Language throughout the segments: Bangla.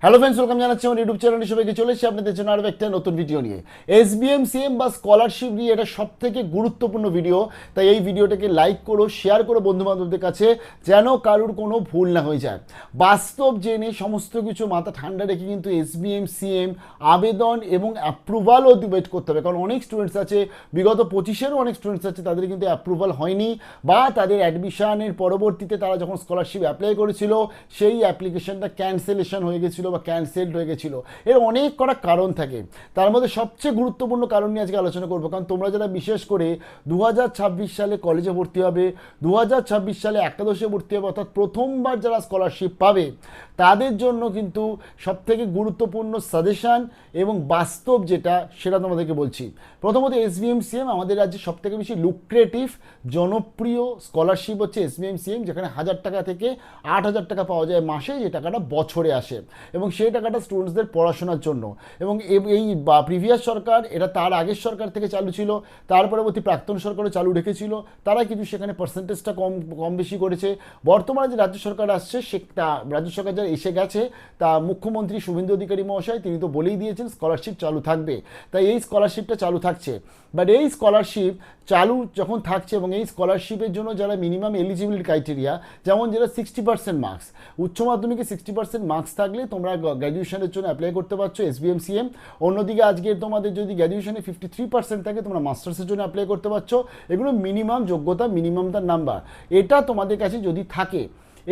হ্যালো ফ্রেন্ডস, ওয়েলকাম জানাচ্ছি আমার ইউটিউব চ্যানেলে। সবাইকে চলে এসেছি আপনাদের জন্য আরও একটা নতুন ভিডিও নিয়ে। এসবিএমসিএম বা স্কলারশিপ নিয়ে এটা সব থেকে গুরুত্বপূর্ণ ভিডিও, তাই এই ভিডিওটাকে লাইক করো, শেয়ার করো বন্ধুবান্ধবদের কাছে, যেন কারুর কোনো ভুল না হয়ে যায়। বাস্তব জেনে সমস্ত কিছু মাথা ঠান্ডা রেখে কিন্তু এসবিএমসিএম আবেদন এবং অ্যাপ্রুভালও ওয়েট করতে হবে, কারণ অনেক স্টুডেন্টস আছে, বিগত 25-এরও অনেক স্টুডেন্টস আছে, তাদের কিন্তু অ্যাপ্রুভাল হয়নি, বা তাদের অ্যাডমিশনের পরবর্তীতে তারা যখন স্কলারশিপ অ্যাপ্লাই করেছিল সেই অ্যাপ্লিকেশনটা ক্যান্সেলেশন হয়ে গেছিলো বা ক্যান্সেলড হয়ে গেছিলো। এর অনেক কটা কারণ থাকে, তার মধ্যে সবচেয়ে গুরুত্বপূর্ণ কারণ নিয়ে আজকে আলোচনা করবো। কারণ তোমরা যারা বিশেষ করে 2026 সালে কলেজে ভর্তি হবে, 2026 সালে একাদশে ভর্তি হবে, অর্থাৎ প্রথমবার যারা স্কলারশিপ পাবে, তাদের জন্য কিন্তু সবথেকে গুরুত্বপূর্ণ সাজেশান এবং বাস্তব যেটা সেটা তোমাদেরকে বলছি। প্রথমত এসবিএমসিএম আমাদের রাজ্যে সবথেকে বেশি লুক্রেটিভ জনপ্রিয় স্কলারশিপ হচ্ছে এসবিএমসিএম, যেখানে 1000 টাকা থেকে 8000 টাকা পাওয়া যায় মাসে, যে টাকাটা বছরে আসে, এবং সেই টাকাটা স্টুডেন্টসদের পড়াশোনার জন্য। এবং এই প্রিভিয়াস সরকার, এটা তার আগের সরকার থেকে চালু ছিল, তার পরবর্তী প্রাক্তন সরকারও চালু রেখেছিল, তারা কিন্তু সেখানে পার্সেন্টেজটা কম বেশি করেছে। বর্তমানে যে রাজ্য সরকার আসছে, সে রাজ্য সরকার যারা এসে গেছে, তা মুখ্যমন্ত্রী শুভেন্দু অধিকারী মহাশয় তিনি তো বলেই দিয়েছেন স্কলারশিপ চালু থাকবে, তাই এই স্কলারশিপটা চালু থাকছে। বাট এই স্কলারশিপ চালু যখন থাকছে, এবং এই স্কলারশিপের জন্য যারা মিনিমাম এলিজিবিলিটি ক্রাইটেরিয়া, যেমন যারা 60% মার্কস, উচ্চ মাধ্যমিকে 60% মার্কস থাকলে তোমরা গ্র্যাজুয়েশনের জন্য অ্যাপ্লাই করতে পারছো এসবিএমসিএম। অন্যদিকে আজকে তোমাদের যদি গ্র্যাজুয়েশনে 53% থাকে, তোমরা মাস্টার্সের জন্য অ্যাপ্লাই করতে পারছো। এগুলো মিনিমাম যোগ্যতা, মিনিমাম তার নাম্বার, এটা তোমাদের কাছে যদি থাকে,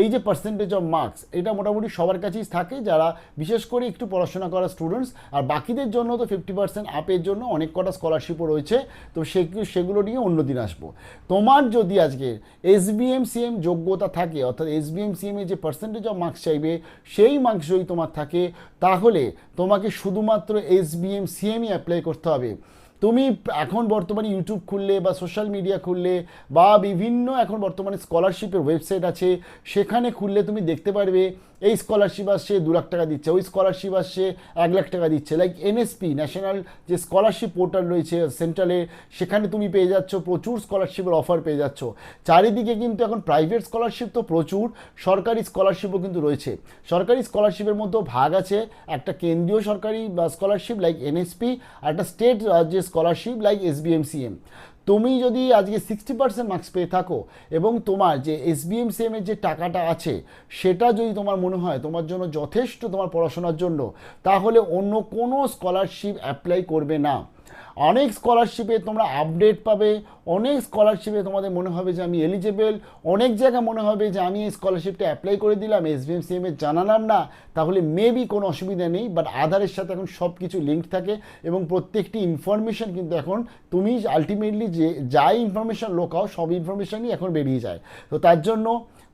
এই যে পার্সেন্টেজ অফ মার্কস, এটা মোটামুটি সবার কাছেই থাকে, যারা বিশেষ করে একটু পড়াশোনা করা স্টুডেন্টস। আর বাকিদের জন্য তো 50% আপের জন্য অনেক কটা স্কলারশিপও রয়েছে, তো সেগুলো নিয়ে অন্যদিন আসবো। তোমার যদি আজকে এসবিএমসিএম যোগ্যতা থাকে, অর্থাৎ এসবিএমসিএম এর যে পার্সেন্টেজ অফ মার্কস চাইবে সেই মার্কস যদি তোমার থাকে, তাহলে তোমাকে শুধুমাত্র এসবিএমসিএমই অ্যাপ্লাই করতে হবে। তুমি এখন বর্তমানে ইউটিউব খুললে বা সোশ্যাল মিডিয়া খুললে বা বিভিন্ন এখন বর্তমানে স্কলারশিপের ওয়েবসাইট আছে, সেখানে খুললে তুমি দেখতে পারবে এই স্কলারশিপ আসছে 2 লাখ টাকা দিচ্ছে, ওই স্কলারশিপ আসছে 1 লাখ টাকা দিচ্ছে। লাইক এনএসপি, ন্যাশনাল যে স্কলারশিপ পোর্টাল রয়েছে সেন্ট্রালে, সেখানে তুমি পেয়ে যাচ্ছ প্রচুর স্কলারশিপের অফার পেয়ে যাচ্ছ। চারিদিকে কিন্তু এখন প্রাইভেট স্কলারশিপ তো প্রচুর, সরকারি স্কলারশিপও কিন্তু রয়েছে। সরকারি স্কলারশিপের মধ্যেও ভাগ আছে, একটা কেন্দ্রীয় সরকারি স্কলারশিপ লাইক এনএসপি, আর একটা স্টেট যে স্কলারশিপ লাইক এসবিএমসিএম। তুমি যদি আজকে 60% মার্কস পেয়ে থাকো, এবং তোমার যে এসবিএমসিএম এর যে টাকাটা আছে সেটা যদি তোমার মনে হয় তোমার জন্য যথেষ্ট তোমার পড়াশোনার জন্য, তাহলে অন্য কোনো স্কলারশিপ অ্যাপ্লাই করবে না। অনেক স্কলারশিপে তোমরা আপডেট পাবে, অনেক স্কলারশিপে তোমাদের মনে হবে যে আমি এলিজেবল, অনেক জায়গায় মনে হবে যে আমি এই স্কলারশিপটা অ্যাপ্লাই করে দিলাম, এসবিএমসিএম এর জানালাম না, তাহলে মেবি কোনো অসুবিধা নেই। বাট আধারের সাথে এখন সব কিছু লিঙ্ক থাকে, এবং প্রত্যেকটি ইনফরমেশন কিন্তু এখন তুমি আলটিমেটলি যে যাই ইনফরমেশান লোকাও, সব ইনফরমেশানই এখন বেরিয়ে যায়। তো তার জন্য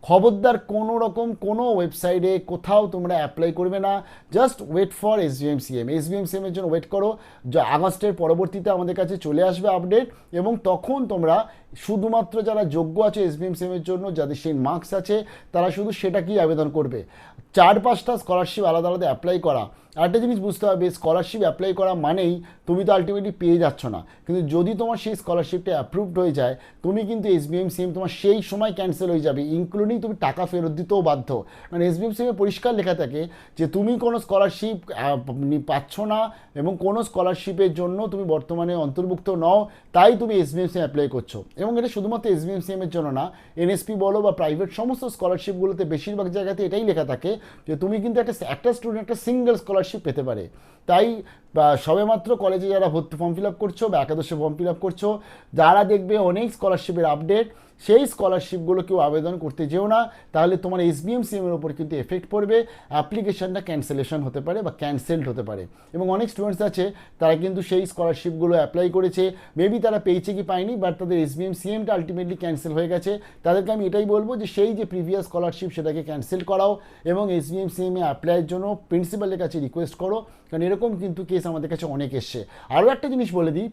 খবরদার কোনো রকম কোনো ওয়েবসাইটে কোথাও তোমরা অ্যাপ্লাই করবে না। Just wait for SBMCM. এসবিএমসিএমের জন্য ওয়েট করো, যা আগস্টের পরবর্তীতে আমাদের কাছে চলে আসবে আপডেট, এবং তখন তোমরা শুধুমাত্র যারা যোগ্য আছে এসবিএমসিএমের জন্য, যাদের সেই মার্কস আছে, তারা শুধু সেটাকেই আবেদন করবে। 4-5টা স্কলারশিপ আলাদা আলাদা অ্যাপ্লাই করা, আরেকটা জিনিস বুঝতে হবে, স্কলারশিপ অ্যাপ্লাই করা মানেই তুমি তো আলটিমেটলি পেয়ে যাচ্ছ না, কিন্তু যদি তোমার সেই স্কলারশিপটা অ্যাপ্রুভড হয়ে যায়, তুমি কিন্তু এসবিএমসিএম তোমার সেই সময় ক্যান্সেল হয়ে যাবে, ইনক্লুডিং তুমি টাকা ফেরত দিতেও বাধ্য। মানে এসবিএমসিএমে পরিষ্কার লেখা থাকে যে তুমি কোনো স্কলারশিপ পাচ্ছ না, এবং কোনো স্কলারশিপের জন্য তুমি বর্তমানে অন্তর্ভুক্ত নও, তাই তুমি এসবিএমসিএম অ্যাপ্লাই করছো। এবং এটা শুধুমাত্র এসবিএমসিএম এর জন্য না, এনএসপি বলো বা প্রাইভেট সমস্ত স্কলারশিপগুলোতে বেশিরভাগ জায়গাতে এটাই লেখা থাকে যে তুমি কিন্তু একটা স্টুডেন্ট একটা সিঙ্গেল স্কলারশিপ পেতে পারে। তাই সবেমাত্র কলেজে যারা ফর্ম ফিল আপ করছো বা একাদশে ফর্ম ফিল আপ করছো, যারা দেখবে অনেক স্কলারশিপের আপডেট, সেই স্কলারশিপগুলো কেউ আবেদন করতে যেও না, তাহলে তোমার এসবিএমসিএমের ওপর কিন্তু এফেক্ট পড়বে, অ্যাপ্লিকেশনটা ক্যান্সেলেশন হতে পারে বা ক্যান্সেলড হতে পারে। এবং অনেক স্টুডেন্টস আছে তারা কিন্তু সেই স্কলারশিপগুলো অ্যাপ্লাই করেছে, মেবি তারা পেয়েছে কি পায়নি, বাট তাদের এসবিএমসিএমটা আলটিমেটলি ক্যান্সেল হয়ে গেছে। তাদেরকে আমি এটাই বলবো যে সেই যে প্রিভিয়াস স্কলারশিপ সেটাকে ক্যান্সেল করাও, এবং এসবিএমসিএমে অ্যাপ্লাইয়ের জন্য প্রিন্সিপালের কাছে রিকোয়েস্ট করো, কারণ এরকম কিন্তু কেস আমাদের কাছে অনেক এসছে। আরও একটা জিনিস বলে দিই,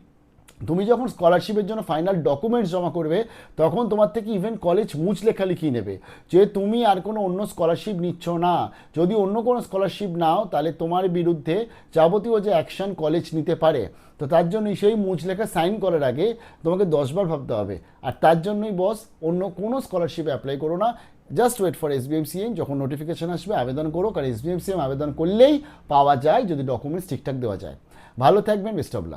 তুমি যখন স্কলারশিপের জন্য ফাইনাল ডকুমেন্টস জমা করবে, তখন তোমার থেকে ইভেন কলেজ মুছ লেখালেখি নেবে যে তুমি আর কোনো অন্য স্কলারশিপ নিচ্ছ না। যদি অন্য কোনো স্কলারশিপ নাও, তাহলে তোমার বিরুদ্ধে যাবতীয় যে অ্যাকশন কলেজ নিতে পারে। তো তার জন্যই সেই মুচলেখা সাইন করার আগে তোমাকে 10 বার ভাবতে হবে। আর তার জন্যই বস অন্য কোনো স্কলারশিপে অ্যাপ্লাই করো না, জাস্ট ওয়েট ফর SBMCM, যখন নোটিফিকেশন আসবে আবেদন করো, কারণ SBMCM আবেদন করলেই পাওয়া যায় যদি ডকুমেন্টস ঠিকঠাক দেওয়া যায়। ভালো থাকবেন, বেস্ট অফ লাক।